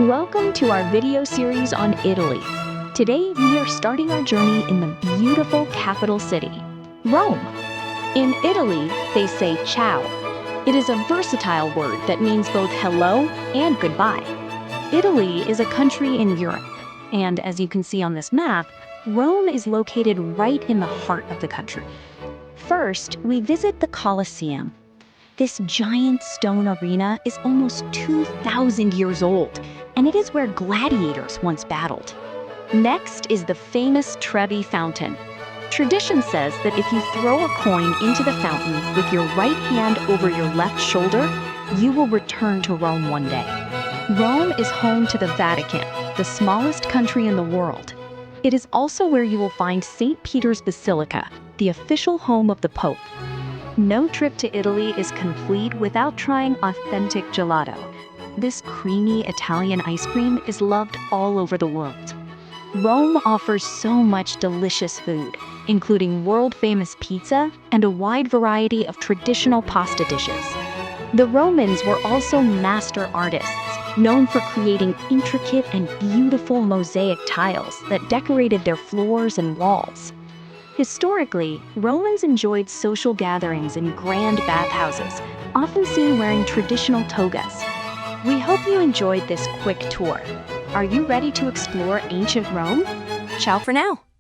Welcome to our video series on Italy. Today we are starting our journey in the beautiful capital city, Rome. In Italy, they say ciao. It is a versatile word that means both hello and goodbye. Italy is a country in Europe, and as you can see on this map, Rome is located right in the heart of the country. First, we visit the Colosseum. This giant stone arena is almost 2,000 years old, and it is where gladiators once battled. Next is the famous Trevi Fountain. Tradition says that if you throw a coin into the fountain with your right hand over your left shoulder, you will return to Rome one day. Rome is home to the Vatican, the smallest country in the world. It is also where you will find St. Peter's Basilica, the official home of the Pope. No trip to Italy is complete without trying authentic gelato. This creamy Italian ice cream is loved all over the world. Rome offers so much delicious food, including world-famous pizza and a wide variety of traditional pasta dishes. The Romans were also master artists, known for creating intricate and beautiful mosaic tiles that decorated their floors and walls. Historically, Romans enjoyed social gatherings in grand bathhouses, often seen wearing traditional togas. We hope you enjoyed this quick tour. Are you ready to explore ancient Rome? Ciao for now!